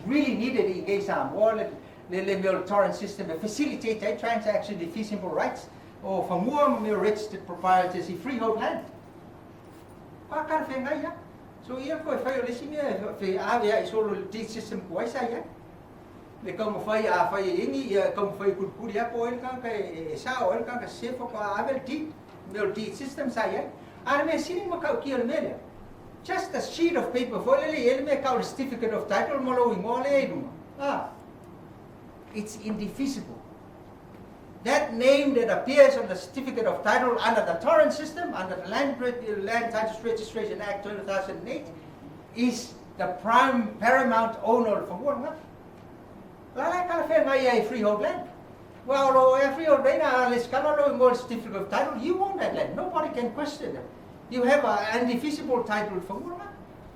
really needed in case Samoa, the torrent system facilitate transaction defeasible rights or for more registered proprietors in freehold land. Qua kan fe ngai ya. So ia ko fa yo lesini fe ave ai solo deed system ko ai sai ya. Le como fai a fai ingi como fai kurkuri ya ko el kan ka sa o el kan ka se fo ko ave deed system sai ya. Ar me sini mo ka ki el media. Just a sheet of paper for el me ka certificate of title mo lo ngole idu. It's indefeasible. That name that appears on the certificate of title under the torrent system, under the Land Titles Registration Act 2008, is the paramount owner of Samoa. Like a freehold land. Well, a freehold land, let's come on certificate of title. You own that land. Nobody can question it. You have an indefeasible title for Samoa.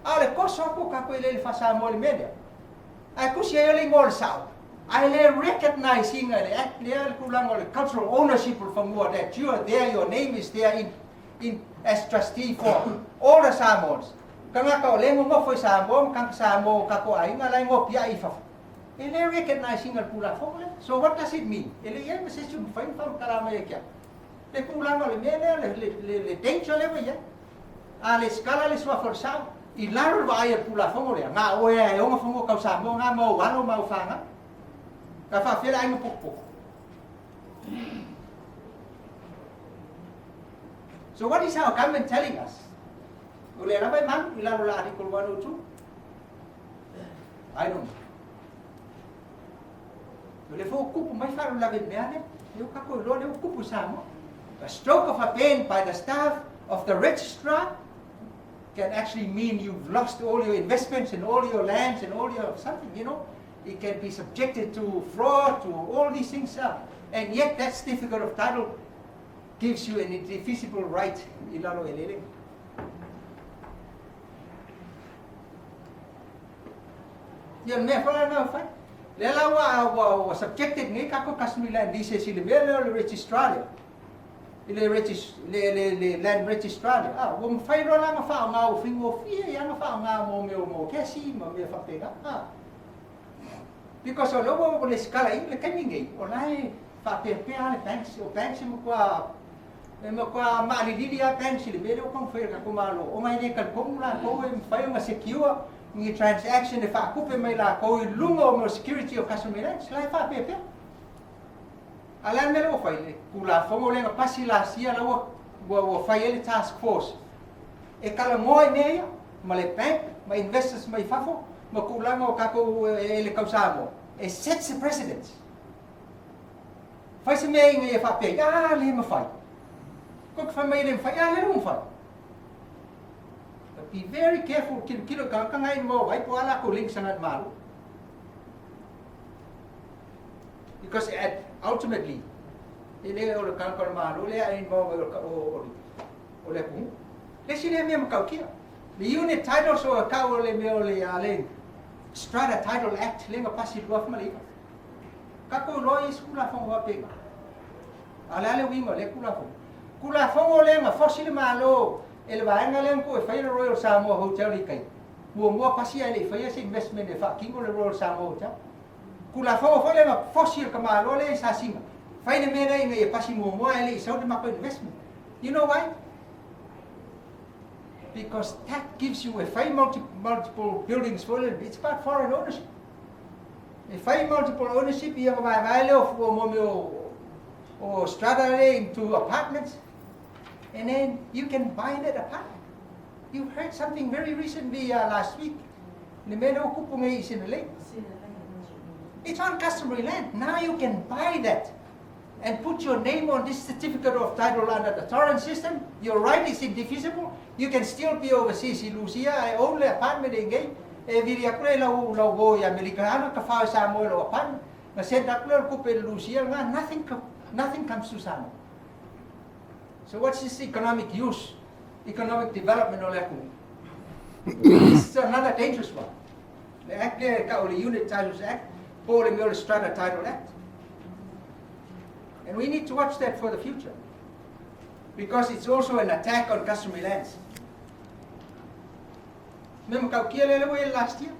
Ale koso kako ile fasa mo media. Ako siya ile mo sao. I recognizing the cultural ownership of Samoa, that you are there, your name is there in as trustee for all the Samoans. Kanga ka ole mo foi Samoa, kang Samoa ka ko ai ngalai ngo pia ifa. Ele recognizing the pula fole. So what does it mean? Ele ye message you find from karama ye kya. Le pula no le mele le tension le ya. Ale skala le swa for sao. I laro va ai pula fole. Nga o e o mo fongo ka Samoa nga mo walo mau fanga. Kafa fela ay mapukpuk. So what is our government telling us? Ule na ba man ilaro la article 102? I don't know. Ule fo kupu mai faru la benane, eu kako lo le kupu samo. A stroke of a pen by the staff of the registrar can actually mean you've lost all your investments and all your lands and all your something, you know. It can be subjected to fraud, to all these things, and yet that certificate of title gives you an indefeasible right. Yan me fala na fa. Lela wa subjected ni kako customary land dice si le registralia. Le land registralia. Wo mo fai ro la nga fa nga o fingo fie ya nga fa nga mo kesi mo me fa pega. Because o lobo o le skala i le kaningi o lai fa pe ale banks o banks mo kwa mali dia banks le belo kon fa ka kumalo o mai ne kan kumula ko fa ma secure ni transaction e fa kupe mai la ko lungo mo security of customary lands lai fa pe ala me lo fa ile kula fongo le pasi la sia lo wo fa ile task force e kala moi ne ma le bank ma investors mai fafo makulango kako ele kausamo. It sets a precedent. Fai se me ngai fa pe le ma fai. Kok fa me le fai le mo fai. But be very careful kilo ka ngai mo vai po ala ko link sangat malu. Because ultimately ele o ka ko malu le ai mo o le pu. Le sine me ma ka kia. The unit title so ka o le me o le ale. Strata Title Act lenga pasi dua malika. Kako loi skula fongo apega. Ala le wingo le kula fongo. Kula fongo lenga fossil malo ele vaenga lenga ko fai le Royal Samoa Hotel ikai. Mo pasi ele fai ese investment e fa kingo le Royal Samoa Hotel. Kula fongo fo lenga fossil ka malo le sa singa. Fai le mena inga e pasi mo ele so de mako investment. You know why? Because that gives you a multiple buildings for it. It's about foreign ownership. If I multiple ownership, you have a value of or strata into apartments, and then you can buy that apartment. You heard something very recently last week. It's on customary land. Now you can buy that and put your name on this certificate of title under the torrent system. Your right is indefeasible. You can still be overseas. Lucia, I own the apartment again. Viria prela la go ya americano ka fa Samoa lo apartment. Na senta prela ko pe Lucia nga nothing comes to Samoa. So what's this economic use? Economic development o leku. This is another dangerous one. The act there ka o le Unit Titles Act, po le Strata Title Act. And we need to watch that for the future, because it's also an attack on customary lands. Remember last year?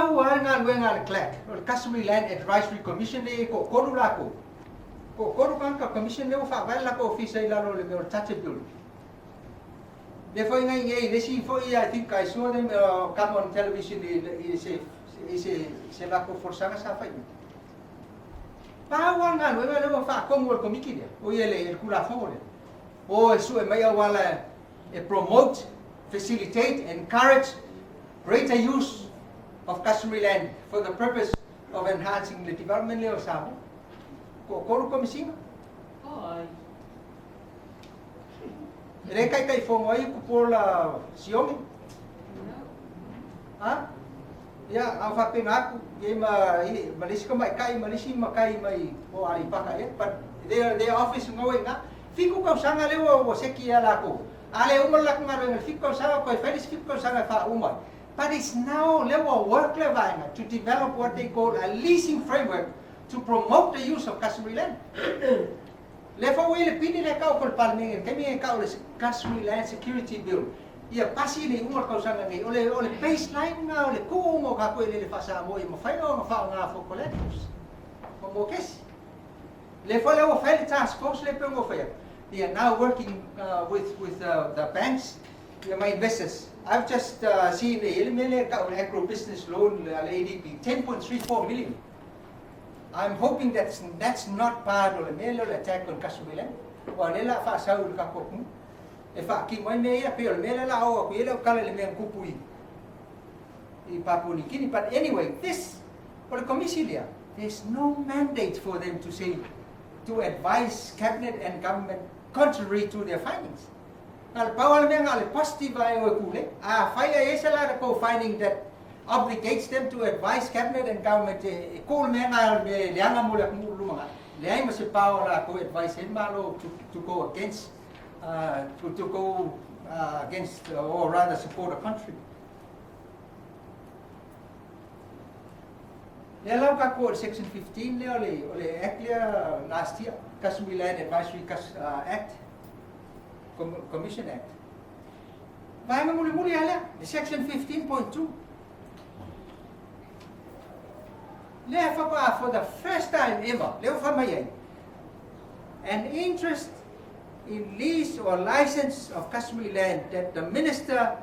Pahuangan wengan clack, Customary Land Advisory Commission ko koru lako. Ko koru kan ka commission le fa vai lako officer lalo le me touchable. Therefore, I think I saw them come on television. Se lako forsanga sa fa. Pahuangan wengan fa komol komiki dia. O ele el kula fole. O su e mai wala promote, facilitate, encourage greater use of customary land for the purpose of enhancing the development of Samoa. Koru komisina. Oi. Rekai kai fongoi kupola siomi. Ha? Ya, ang fakting aku, malisi ka malisi makai mai o ari pakai, but their office ngawai nga. Fiku kau sanga lewo o seki ala ko. Ale umalak ngaro fiku sanga ko felis fiku sanga fa umai. But it's now level work level to develop what they call a leasing framework to promote the use of customary land. Level we le pini le kau kol palming kami kau le customary land security bill. Ia pasi le umar kau sanga ngai ole baseline nga ole ko mo ka ko le fa sa mo mo fa no fa nga for collaterals. Mo kes. Level le o fa task force le pengo fa. They are now working with the banks, my investors. I've just seen the agro business loan ADB 10.34 million. I'm hoping that's not part of the attack on customary land. Wanela fa saul ka ko. E fa ki mo me ya pe me la o ko ele kala le me kupui. I papuni kini, but anyway, this for the commission there's no mandate for them to say to advise cabinet and government contrary to their findings. Al pawal me ngal positive ay kule. File esala ko finding that obligates them to advise cabinet and government. Kul me ngal me lianga mo lak mo lumanga. Liay mas pawal ko advise him malo to go against against or rather support a country. Lelau ka ko section 15 le ole act last year. Customary Land Advisory Act, Commission Act. Vai muli ala, section 15.2. For the first time ever, an interest in lease or license of customary land that the minister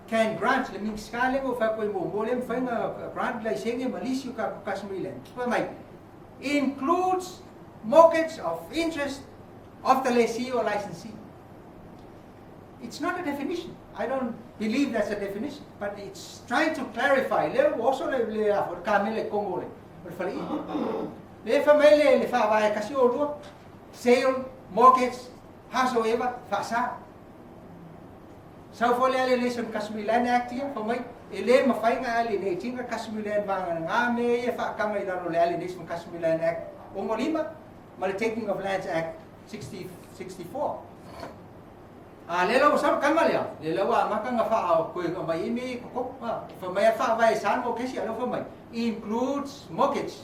can grant. Leming sekali mo fa ko mo boleh grant license lease you customary land. Includes mortgage of interest of the lessee or licensee. It's not a definition. I don't believe that's a definition, but it's trying to clarify. Also for Kamele Congo. Sale, mortgage, howsoever, fasa. So for the Alienation Customary Land Act here, for me, ele mafainga alienating customary land bang ngame fa kamay laro Alienation Customary Land Act. Umolima, Taking of Lands Act 64. Lelo usap kamalya. Lelo makang fa ko may imi ko fa may fa vai san mo kasi ano fa may includes mortgage.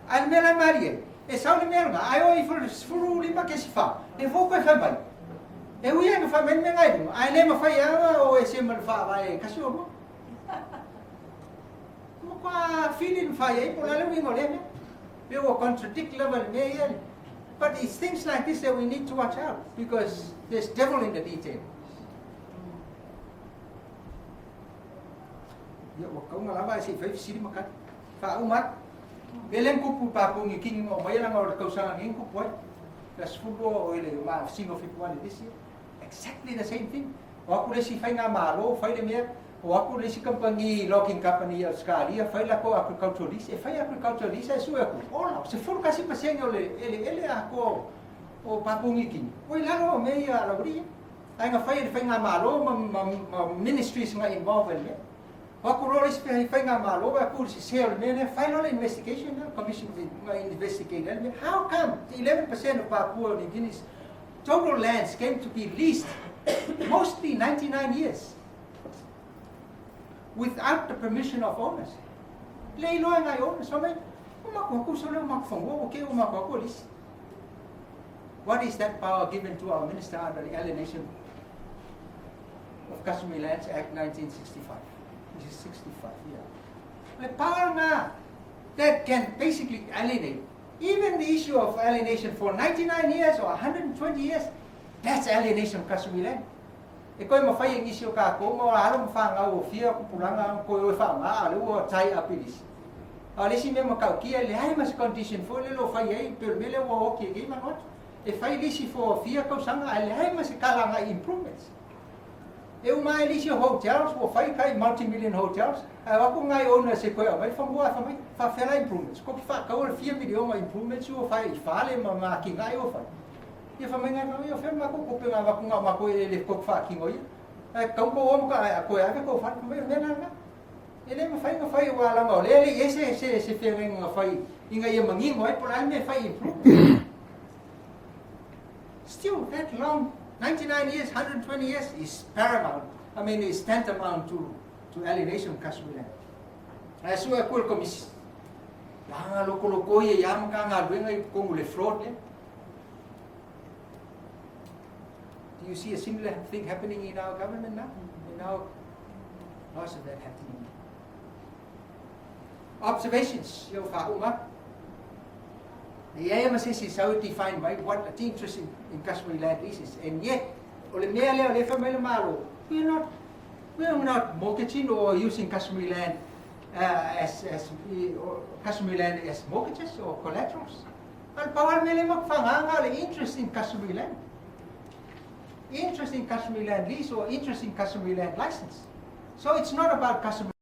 An mela marie. E sa ni mela ayo furu lima kasi fa. E fo ko fa may. E uya fa men ngai mo. Ai le ma fa ya o e se mal fa vai kasi mo. Mo kwa feeling fa ya po lalo mi ngole. They will contradict level me. But it's things like this that we need to watch out because there's devil in the detail. Ya wakau malaba si fa sili makat. Fa umat. Belen ko pu pa pu ngiking mo may lang or kausa ngin ko po. Kas fubo ile ma singo fi one this year. Exactly the same thing. Wa ko si fa nga malo, fa le me. Wa ko si company logging company skali, fa la ko agriculturalist, e fa agriculturalist ai su ko. Ola, se for kasi pasengo ele ako o pa pu ngiking. Oi laro me ya la uri. Ai nga fa nga malo ministries nga involved me. Wakurolis penga malo wakur si sale mene final investigation commission investigate. How come 11% of Papua New Guinea's total lands came to be leased, mostly 99 years, without the permission of owners? Leilo ang owners. So may what is that power given to our minister under the Alienation of Customary Lands Act 1965? This is 65, yeah. May power nga that can basically alienate. Even the issue of alienation for 99 years or 120 years, that's alienation of customary land. E koe mawhai ang issue ka ko, mawala mawhanga o fia kupulanga koe o whanga, alu o tai apilis. Alesi me makau kia le hai mas condition for le lo whai ei, pero me le wo oki e manot. E whai lisi for fia kau sanga, le hai mas kalanga improvements. E umai lisi hotels, o whai kai multi-million hotels, wako ngai owner se koe awai, whamua whamai, whawhela improvements. Ko ki whakau le 4 million improvements, o whai i whale ma ki ngai o whai. Ia whamai ngai ngai o whai mako kope ngā wako ngā mako e le kok whaki ngoi. Kau ko o maka a koe ake ko whai, kumai mena nga. E le ma whai ngā whai wala ngau, le e se whengai ngā whai, i ngai e mangi ngoi, pola me whai improvements. Still, that long, 99 years, 120 years is paramount. I mean, is tantamount to alienation of customary land. So I call commission. Langa loko ye yam ka nga luenga I kongu le fraud le. Do you see a similar thing happening in our government now? In our lots of that happening. Observations, yo whauma. The AMSS is how defined by what the interest in customary land is, and yet, ole mea leo le whamele malo, we are not mortgaging or using customary land customary land as mortgages or collaterals. Al pawal mele magfanganga le interest in customary land, interest in customary land lease or interest in customary land license. So it's not about customary